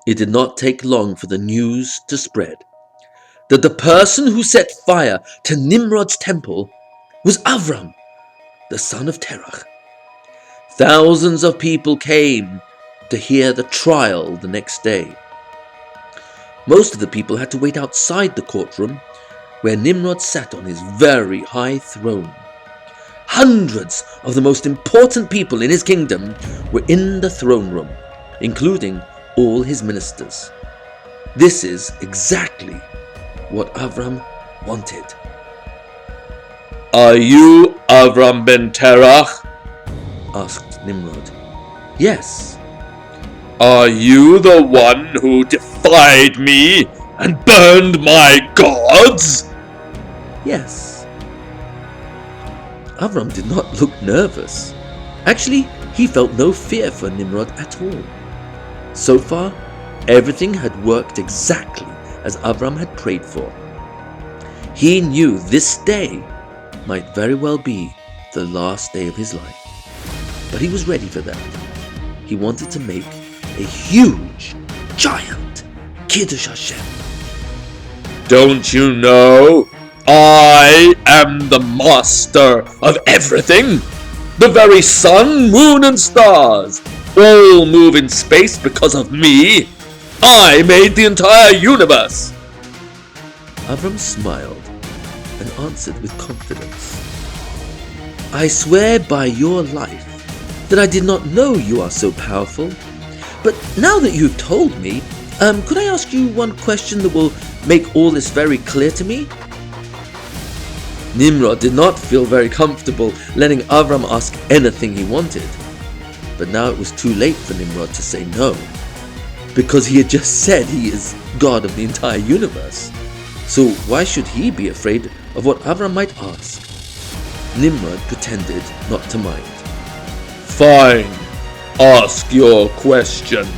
It did not take long for the news to spread that the person who set fire to Nimrod's temple was Avram, the son of Terach. Thousands of people came to hear the trial the next day. Most of the people had to wait outside the courtroom where Nimrod sat on his very high throne. Hundreds of the most important people in his kingdom were in the throne room, including all his ministers. This is exactly what Avram wanted. "Are you Avram ben Terach?" asked Nimrod. Yes. "Are you the one who defied me and burned my gods?" Yes. Avram did not look nervous. Actually, he felt no fear for Nimrod at all. So far, everything had worked exactly as Avram had prayed for. He knew this day might very well be the last day of his life. But he was ready for that. He wanted to make a huge, giant Kiddush Hashem. "Don't you know? I am the master of everything. The very sun, moon, and stars all move in space because of me. I made the entire universe." Avram smiled and answered with confidence, "I swear by your life that I did not know you are so powerful. But now that you've told me, could I ask you one question that will make all this very clear to me?" Nimrod did not feel very comfortable letting Avram ask anything he wanted. But now it was too late for Nimrod to say no, because he had just said he is God of the entire universe. So why should he be afraid of what Avram might ask? Nimrod pretended not to mind. "Fine, ask your question."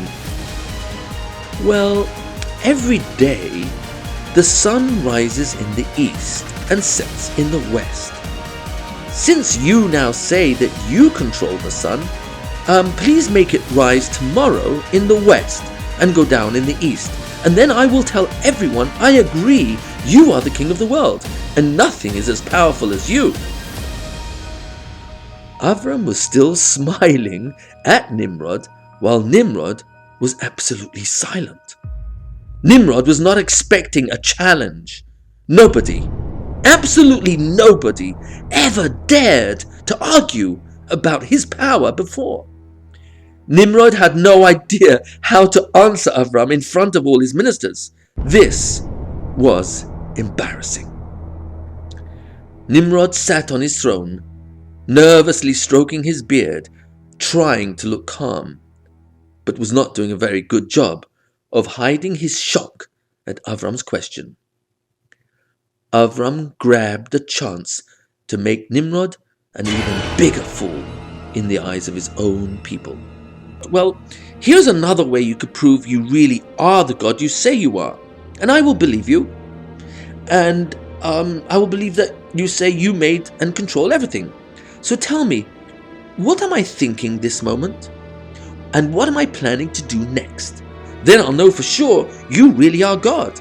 Well, every day the sun rises in the east and sets in the west. Since you now say that you control the sun, please make it rise tomorrow in the west and go down in the east, and then I will tell everyone I agree you are the king of the world, and nothing is as powerful as you. Avram was still smiling at Nimrod, while Nimrod was absolutely silent. Nimrod was not expecting a challenge. Nobody, absolutely nobody, ever dared to argue about his power before. Nimrod had no idea how to answer Avram in front of all his ministers. This was embarrassing. Nimrod sat on his throne, nervously stroking his beard, trying to look calm, but was not doing a very good job of hiding his shock at Avram's question. Avram grabbed the chance to make Nimrod an even bigger fool in the eyes of his own people. "Well, here's another way you could prove you really are the God you say you are, and I will believe you. And I will believe that you say you made and control everything. So tell me, what am I thinking this moment? And what am I planning to do next? Then I'll know for sure you really are God.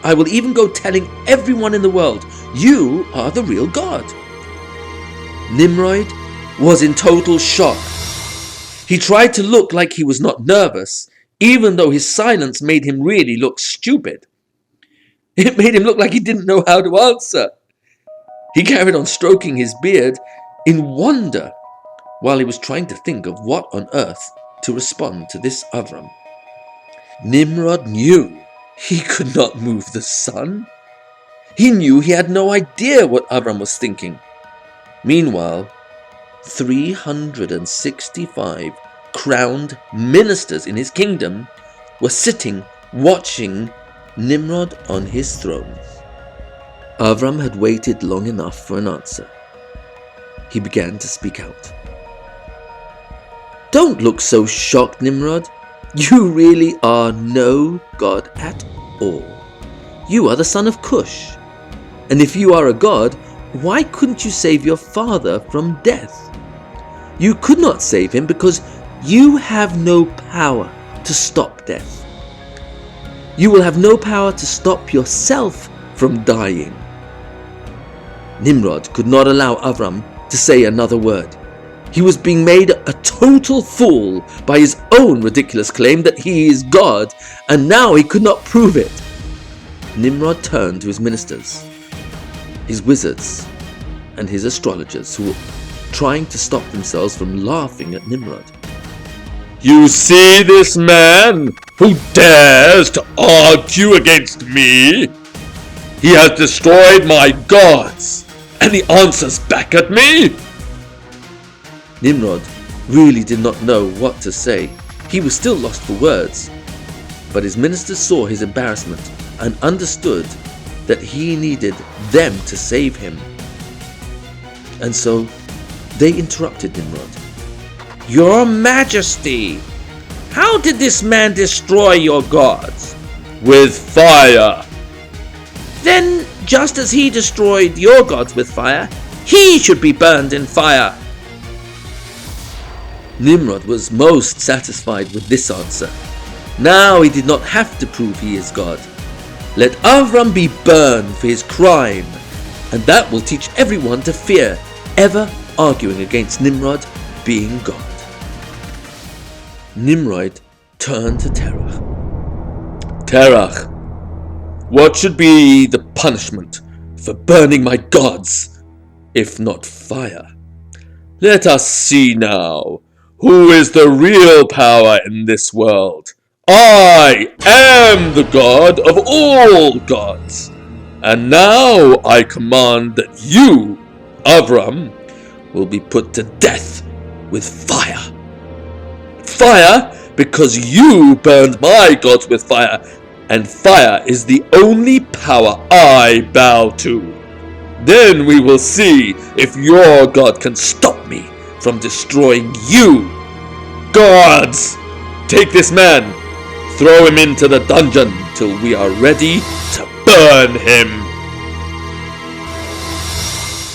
I will even go telling everyone in the world you are the real God." Nimrod was in total shock. He tried to look like he was not nervous, even though his silence made him really look stupid. It made him look like he didn't know how to answer. He carried on stroking his beard in wonder while he was trying to think of what on earth to respond to this Avram. Nimrod knew he could not move the sun. He knew he had no idea what Avram was thinking. Meanwhile, 365 crowned ministers in his kingdom were sitting watching Nimrod on his throne. Avram had waited long enough for an answer. He began to speak out. "Don't look so shocked, Nimrod. You really are no god at all. You are the son of Cush. And if you are a god, why couldn't you save your father from death? You could not save him because you have no power to stop death. you will have no power to stop yourself from dying. Nimrod could not allow Avram to say another word. He was being made a total fool by his own ridiculous claim that he is God, and now he could not prove it. Nimrod turned to his ministers, his wizards, and his astrologers, who were trying to stop themselves from laughing at Nimrod. You see this man who dares to argue against me? He has destroyed my gods, and he answers back at me? Nimrod really did not know what to say. He was still lost for words. But his ministers saw his embarrassment and understood that he needed them to save him. And so they interrupted Nimrod. Your Majesty, how did this man destroy your gods? With fire. Then, just as he destroyed your gods with fire, he should be burned in fire. Nimrod was most satisfied with this answer. Now he did not have to prove he is God. Let Avram be burned for his crime, and that will teach everyone to fear ever arguing against Nimrod being God. Nimrod turned to Terach. Terach, what should be the punishment for burning my gods, if not fire? Let us see now. Who is the real power in this world? I am the God of all gods. And now I command that you, Avram, will be put to death with fire. Fire because you burned my gods with fire, and fire is the only power I bow to. Then we will see if your God can stop me from destroying you. Gods, take this man, throw him into the dungeon till we are ready to burn him.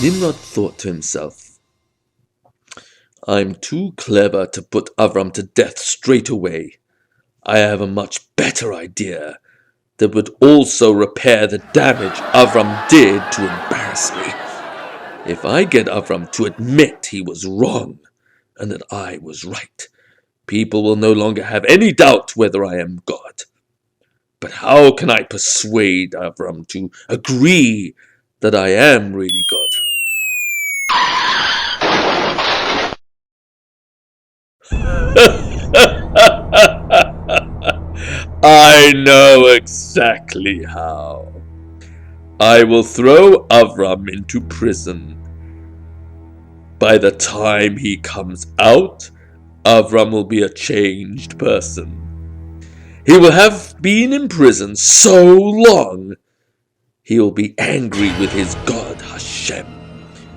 Nimrod thought to himself, I'm too clever to put Avram to death straight away. I have a much better idea that would also repair the damage Avram did to embarrass me. If I get Avram to admit he was wrong and that I was right, people will no longer have any doubt whether I am God. But how can I persuade Avram to agree that I am really God? I know exactly how. I will throw Avram into prison. By the time he comes out, Avram will be a changed person. He will have been in prison so long, he will be angry with his God Hashem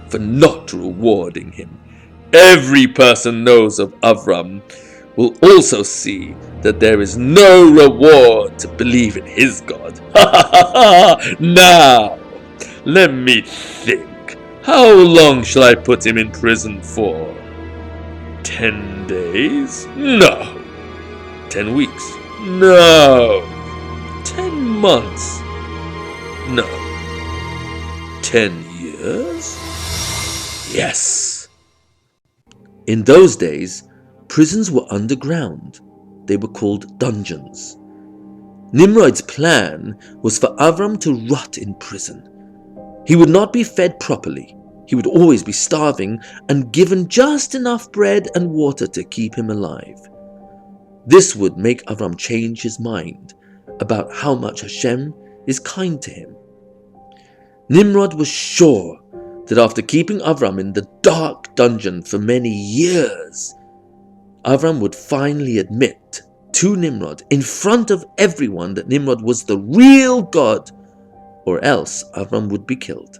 for not rewarding him. Every person knows of Avram will also see that there is no reward to believe in his God. Now, let me think. How long shall I put him in prison for? 10 days? No. 10 weeks? No. 10 months? No. 10 years? Yes. In those days, prisons were underground. They were called dungeons. Nimrod's plan was for Avram to rot in prison. He would not be fed properly. He would always be starving and given just enough bread and water to keep him alive. This would make Avram change his mind about how much Hashem is kind to him. Nimrod was sure that after keeping Avram in the dark dungeon for many years, Avram would finally admit to Nimrod in front of everyone that Nimrod was the real God, or else Avram would be killed.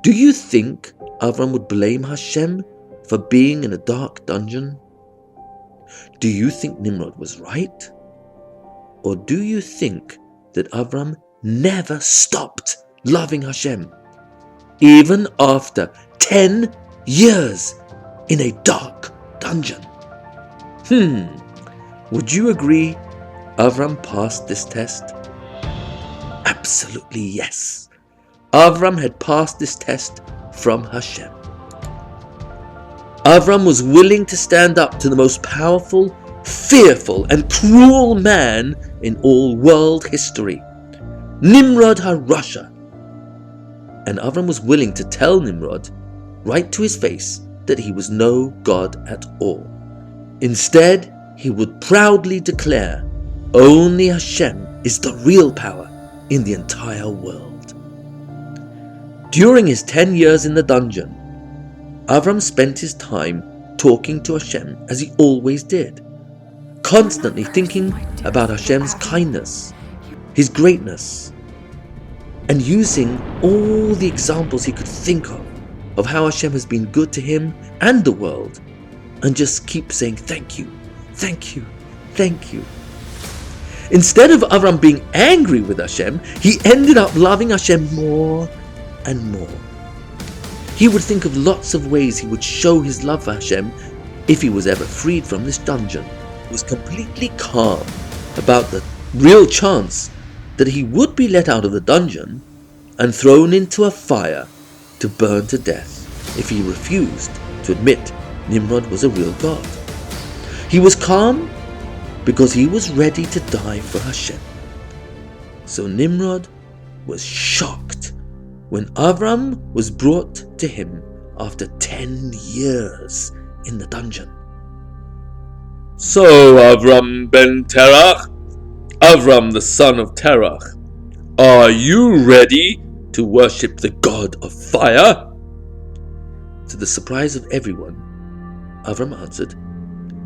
Do you think Avram would blame Hashem for being in a dark dungeon? Do you think Nimrod was right? Or do you think that Avram never stopped loving Hashem, even after 10 years in a dark dungeon? Would you agree Avram passed this test? Absolutely yes. Avram had passed this test from Hashem. Avram was willing to stand up to the most powerful, fearful, and cruel man in all world history, Nimrod HaRasha. And Avram was willing to tell Nimrod right to his face that he was no god at all. Instead, he would proudly declare only Hashem is the real power in the entire world. During his 10 years in the dungeon, Avram spent his time talking to Hashem as he always did, constantly thinking about Hashem's kindness, his greatness, and using all the examples he could think of how Hashem has been good to him and the world, and just keep saying thank you, thank you, thank you. Instead of Avram being angry with Hashem, he ended up loving Hashem more and more. He would think of lots of ways he would show his love for Hashem if he was ever freed from this dungeon. He was completely calm about the real chance that he would be let out of the dungeon and thrown into a fire to burn to death if he refused to admit Nimrod was a real god. He was calm because he was ready to die for Hashem. So Nimrod was shocked when Avram was brought to him after 10 years in the dungeon. So, Avram ben Terach, Avram the son of Terach, are you ready to worship the god of fire? To the surprise of everyone, Avram answered,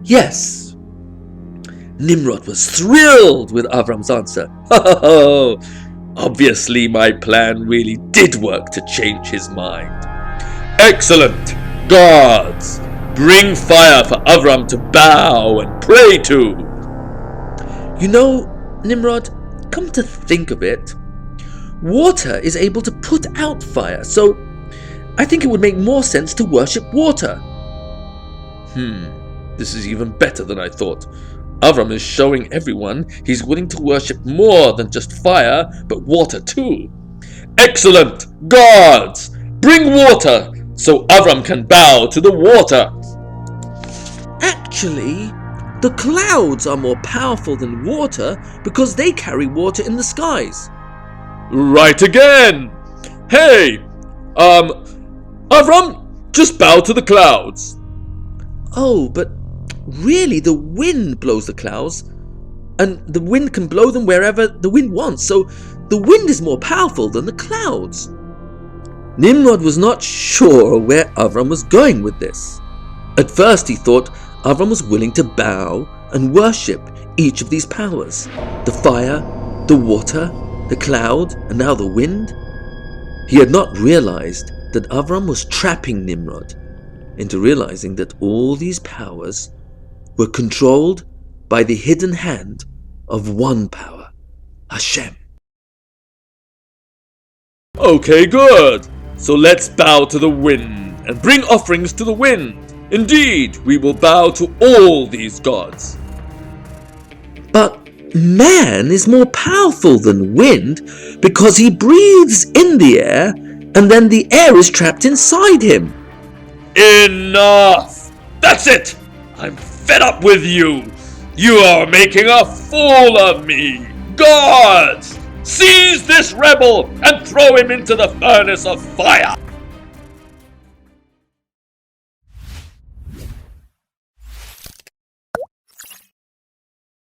yes. Nimrod was thrilled with Avram's answer. Oh, obviously my plan really did work to change his mind. Excellent! Gods, bring fire for Avram to bow and pray to. You know, Nimrod, come to think of it, water is able to put out fire, so I think it would make more sense to worship water. This is even better than I thought. Avram is showing everyone he's willing to worship more than just fire, but water too. Excellent! Gods, bring water so Avram can bow to the water. Actually, the clouds are more powerful than water because they carry water in the skies. Right again! Hey, Avram, just bow to the clouds. Oh, but really the wind blows the clouds, and the wind can blow them wherever the wind wants, so the wind is more powerful than the clouds. Nimrod was not sure where Avram was going with this. At first he thought Avram was willing to bow and worship each of these powers, the fire, the water, the cloud, and now the wind. He had not realized that Avram was trapping Nimrod into realizing that all these powers were controlled by the hidden hand of one power, Hashem. Okay, good. So let's bow to the wind and bring offerings to the wind. Indeed, we will bow to all these gods. But man is more powerful than wind because he breathes in the air and then the air is trapped inside him. Enough! That's it! I'm fed up with you! You are making a fool of me! Gods! Seize this rebel and throw him into the furnace of fire!